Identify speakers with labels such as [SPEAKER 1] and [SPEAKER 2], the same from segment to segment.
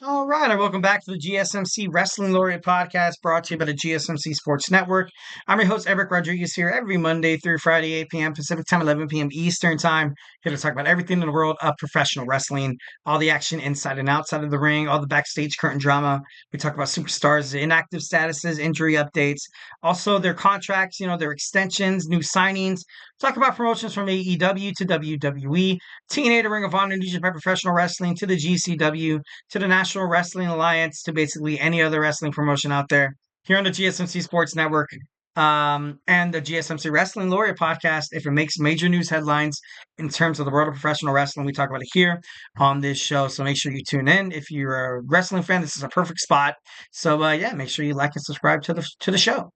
[SPEAKER 1] All right, and welcome back to the GSMC Wrestling Laureate podcast brought to you by the GSMC Sports Network. I'm your host, Eric Rodriguez, here every Monday through Friday, 8 p.m. Pacific Time, 11 p.m. Eastern Time. Here to talk about everything in the world of professional wrestling, all the action inside and outside of the ring, all the backstage curtain drama. We talk about superstars' inactive statuses, injury updates, also their contracts, their extensions, new signings. Talk about promotions from AEW to WWE, TNA to Ring of Honor, New Japan Professional Wrestling to the GCW to the National Wrestling Alliance to basically any other wrestling promotion out there here on the GSMC Sports Network and the GSMC Wrestling Laureate podcast. If it makes major news headlines in terms of the world of professional wrestling, we talk about it here on this show. So make sure you tune in. If you're a wrestling fan, this is a perfect spot. So make sure you like and subscribe to the show.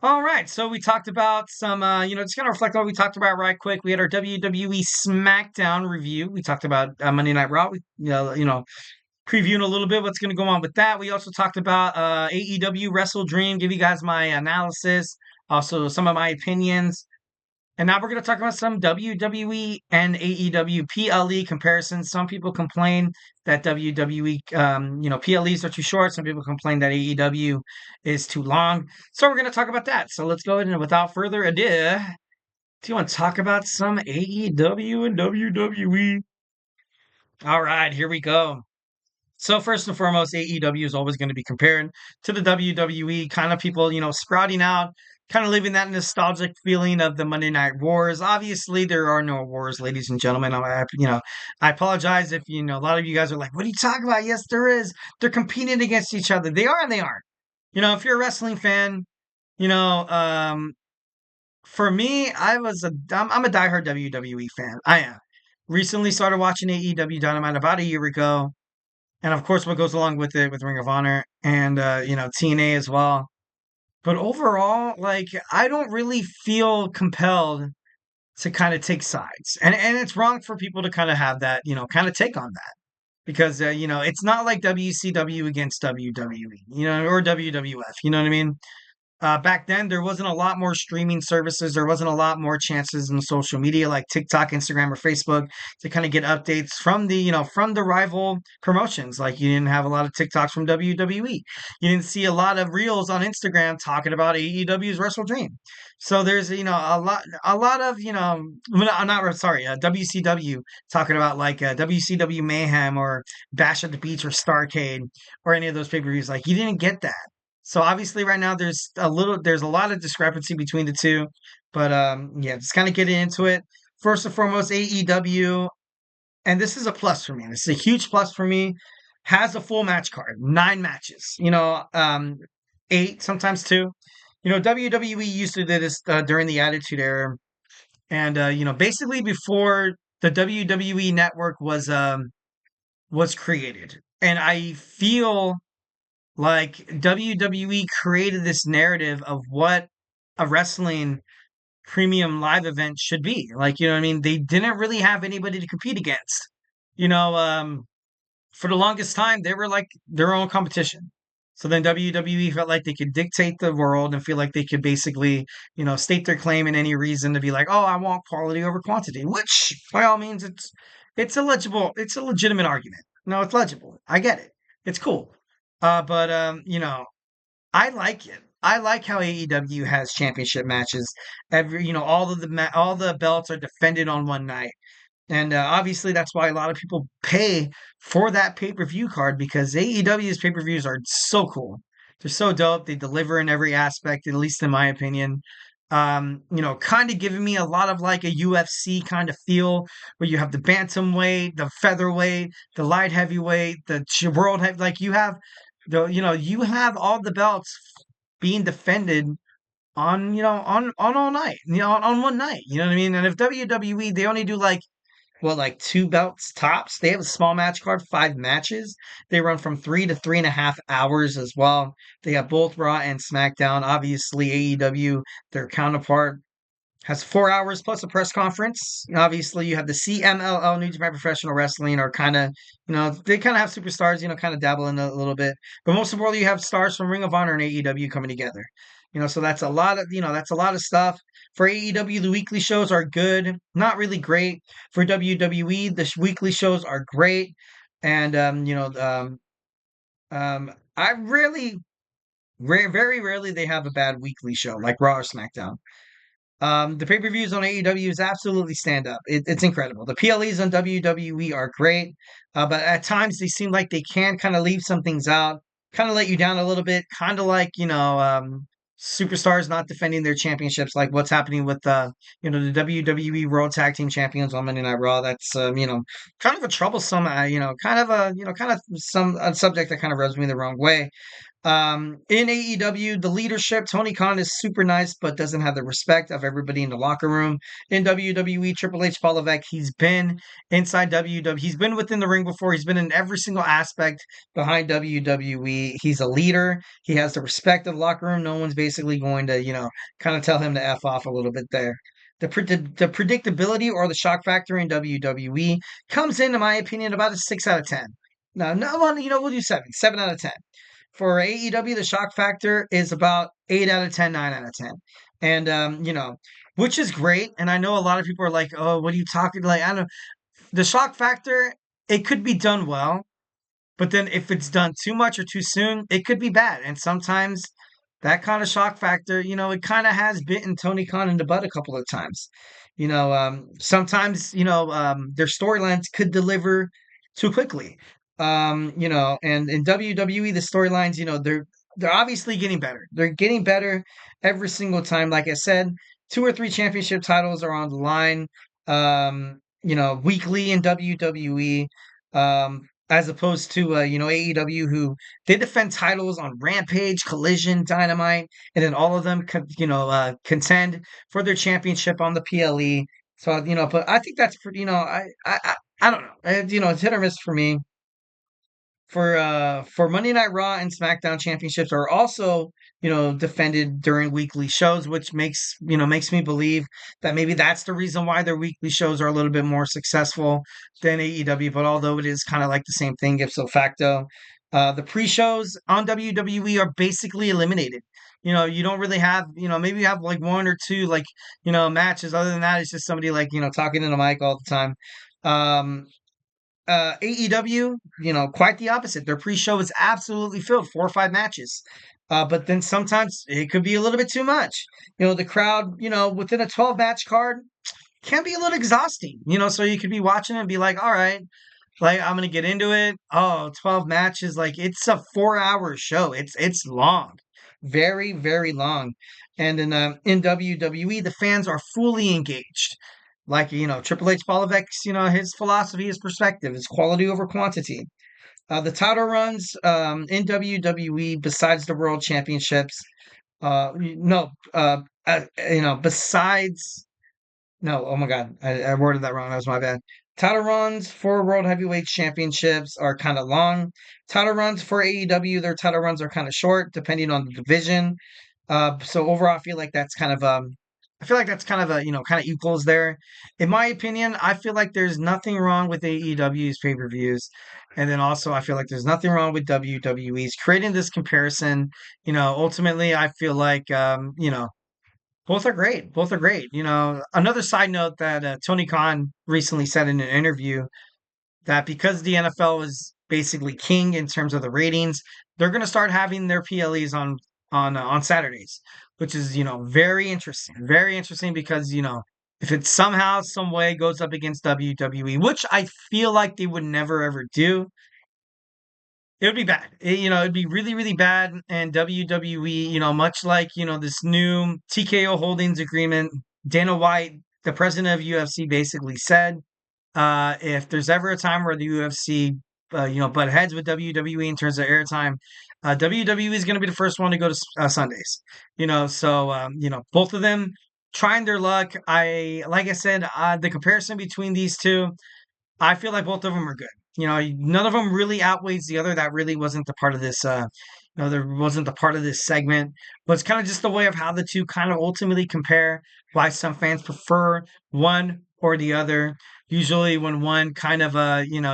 [SPEAKER 1] All right, so we talked about some, just kind of reflect on what we talked about right quick. We had our WWE SmackDown review. We talked about Monday Night Raw. We, previewing a little bit what's going to go on with that. We also talked about AEW Wrestle Dream, give you guys my analysis, also some of my opinions. And now we're going to talk about some WWE and AEW PLE comparisons. Some people complain that WWE, PLEs are too short. Some people complain that AEW is too long. So we're going to talk about that. So let's go ahead and without further ado, do you want to talk about some AEW and WWE? All right, here we go. So first and foremost, AEW is always going to be compared to the WWE. Kind of people, sprouting out, kind of living that nostalgic feeling of the Monday Night Wars. Obviously, there are no wars, ladies and gentlemen. I apologize if a lot of you guys are like, "What are you talking about?" Yes, there is. They're competing against each other. They are and they aren't. If you're a wrestling fan, you know, um, for me, I'm a diehard WWE fan. I am. Recently started watching AEW Dynamite about a year ago, and of course, what goes along with it with Ring of Honor and TNA as well. But overall, like I don't really feel compelled to kind of take sides, and it's wrong for people to kind of have that, kind of take on that because it's not like WCW against WWE, or WWF. You know what I mean? Back then, there wasn't a lot more streaming services. There wasn't a lot more chances in social media like TikTok, Instagram, or Facebook to kind of get updates from the rival promotions. Like you didn't have a lot of TikToks from WWE. You didn't see a lot of reels on Instagram talking about AEW's Wrestle Dream. So there's a lot of I'm not sorry WCW talking about like WCW Mayhem or Bash at the Beach or Starcade or any of those pay-per-views. Like you didn't get that. So obviously right now there's a lot of discrepancy between the two. But just kind of getting into it. First and foremost, AEW, and this is a plus for me. This is a huge plus for me. Has a full match card, 9 matches. Eight, sometimes two. WWE used to do this during the Attitude Era, and basically before the WWE Network was created, and I feel like WWE created this narrative of what a wrestling premium live event should be. Like, you know what I mean? They didn't really have anybody to compete against. You know, for the longest time, they were like their own competition. So then WWE felt like they could dictate the world and feel like they could basically, state their claim in any reason to be like, oh, I want quality over quantity, which by all means, it's it's a legitimate argument. No, it's legible. I get it. It's cool. But I like it. I like how AEW has championship matches. All the belts are defended on one night, and obviously that's why a lot of people pay for that pay per view card because AEW's pay per views are so cool. They're so dope. They deliver in every aspect, at least in my opinion. Kind of giving me a lot of like a UFC kind of feel where you have the bantamweight, the featherweight, the light heavyweight, the world heavy. Like you have all the belts being defended on all night, on one night. You know what I mean? And if WWE they only do like two belts tops, they have a small match card, 5 matches. They run from 3 to 3.5 hours as well. They have both Raw and SmackDown. Obviously, AEW, their counterpart, has 4 hours plus a press conference. Obviously, you have the CMLL, New Japan Professional Wrestling, or kind of, they kind of have superstars, kind of dabble in a little bit. But most importantly, you have stars from Ring of Honor and AEW coming together. So that's a lot of stuff. For AEW, the weekly shows are good, not really great. For WWE, the weekly shows are great. And I really, very rarely they have a bad weekly show like Raw or SmackDown. The pay-per-views on AEW is absolutely stand up. It's incredible. The PLEs on WWE are great, but at times they seem like they can kind of leave some things out, kind of let you down a little bit, kind of like superstars not defending their championships, like what's happening with the WWE World Tag Team Champions on Monday Night Raw. That's kind of a troublesome, kind of some a subject that kind of rubs me the wrong way. In AEW, the leadership, Tony Khan is super nice, but doesn't have the respect of everybody in the locker room. In WWE, Triple H, Paul Levesque, he's been inside WWE. He's been within the ring before. He's been in every single aspect behind WWE. He's a leader. He has the respect of the locker room. No one's basically going to, kind of tell him to F off a little bit there. The predictability or the shock factor in WWE comes in my opinion, about a 6 out of 10. No, well, we'll do 7 out of 10. For AEW, the shock factor is about 8 out of 10, 9 out of 10. And, which is great. And I know a lot of people are like, oh, what are you talking like? I don't know. The shock factor, it could be done well, but then if it's done too much or too soon, it could be bad. And sometimes that kind of shock factor, it kind of has bitten Tony Khan in the butt a couple of times. Sometimes, their storylines could deliver too quickly. And in WWE, the storylines, they're obviously getting better. They're getting better every single time. Like I said, 2 or 3 championship titles are on the line. Weekly in WWE. As opposed to AEW, who they defend titles on Rampage, Collision, Dynamite, and then all of them contend for their championship on the PLE. So but I think that's pretty. I don't know. It's hit or miss for me. For Monday Night Raw and SmackDown championships are also defended during weekly shows, which makes me believe that maybe that's the reason why their weekly shows are a little bit more successful than AEW. But although it is kind of like the same thing, ipso facto, the pre-shows on WWE are basically eliminated. You don't really have, maybe you have like 1 or 2 like matches. Other than that, it's just somebody like talking in the mic all the time. AEW, quite the opposite. Their pre-show is absolutely filled, 4 or 5 matches. But then sometimes it could be a little bit too much. The crowd, within a 12 match card can be a little exhausting, so you could be watching and be like, all right, like I'm going to get into it. Oh, 12 matches. Like it's a 4 hour show. It's long, very, very long. And in WWE, the fans are fully engaged. Like, Triple H Polovek's, his philosophy, his perspective is quality over quantity. The title runs in WWE, besides the World Championships, no, besides, no, oh my God, I worded that wrong. That was my bad. Title runs for World Heavyweight Championships are kind of long. Title runs for AEW, their title runs are kind of short, depending on the division. So overall, I feel like that's kind of a kind of equals there. In my opinion, I feel like there's nothing wrong with AEW's pay-per-views, and then also I feel like there's nothing wrong with WWE's creating this comparison. Ultimately, I feel like both are great. Both are great. Another side note that Tony Khan recently said in an interview that because the NFL is basically king in terms of the ratings, they're going to start having their PLEs on Saturdays, which is very interesting because if it somehow some way goes up against WWE, which I feel like they would never ever do, it would be bad. It'd be really, really bad. And WWE, much like, this new TKO Holdings agreement, Dana White, the president of UFC, basically said, if there's ever a time where the UFC, butt heads with WWE in terms of airtime, WWE is going to be the first one to go to Sundays. Both of them trying their luck. Like I said, the comparison between these two, I feel like both of them are good. None of them really outweighs the other. That really wasn't the part of this. There wasn't the part of this segment, but it's kind of just the way of how the two kind of ultimately compare. Why some fans prefer one or the other. Usually, when one kind of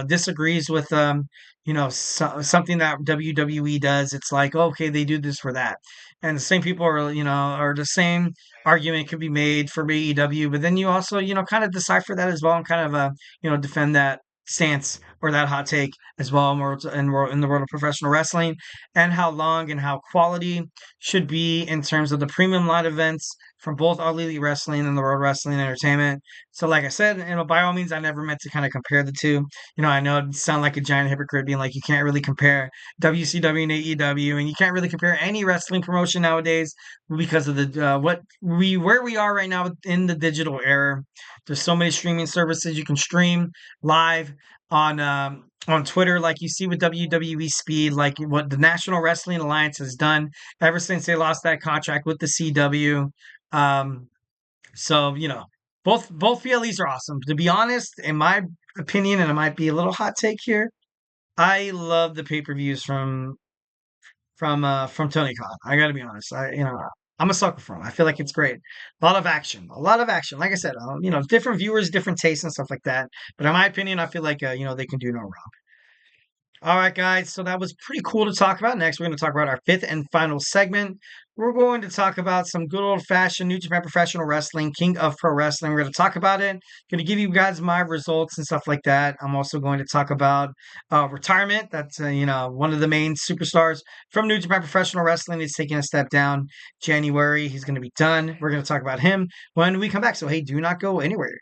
[SPEAKER 1] disagrees with something that WWE does, it's like, okay, they do this for that, and the same people are the same argument could be made for AEW, but then you also kind of decipher that as well and kind of defend that stance or that hot take as well in the world of professional wrestling, and how long and how quality should be in terms of the premium live events from both All Elite Wrestling and the World Wrestling Entertainment. So, like I said, by all means, I never meant to kind of compare the two. I know it sound like a giant hypocrite being like you can't really compare WCW and AEW, and you can't really compare any wrestling promotion nowadays because of the where we are right now in the digital era. There's so many streaming services you can stream live on Twitter, like you see with WWE Speed, like what the National Wrestling Alliance has done ever since they lost that contract with the CW. Um, so both PLEs are awesome. To be honest, in my opinion, and it might be a little hot take here, I love the pay-per-views from Tony Khan. I got to be honest. I'm a sucker for him. I feel like it's great. A lot of action. A lot of action. Like I said, different viewers, different tastes and stuff like that. But in my opinion, I feel like they can do no wrong. All right, guys. So that was pretty cool to talk about. Next, we're going to talk about our fifth and final segment. We're going to talk about some good old fashioned New Japan Professional Wrestling, King of Pro Wrestling. We're going to talk about it. Going to give you guys my results and stuff like that. I'm also going to talk about retirement. That's one of the main superstars from New Japan Professional Wrestling is taking a step down. January, he's going to be done. We're going to talk about him when we come back. So hey, do not go anywhere.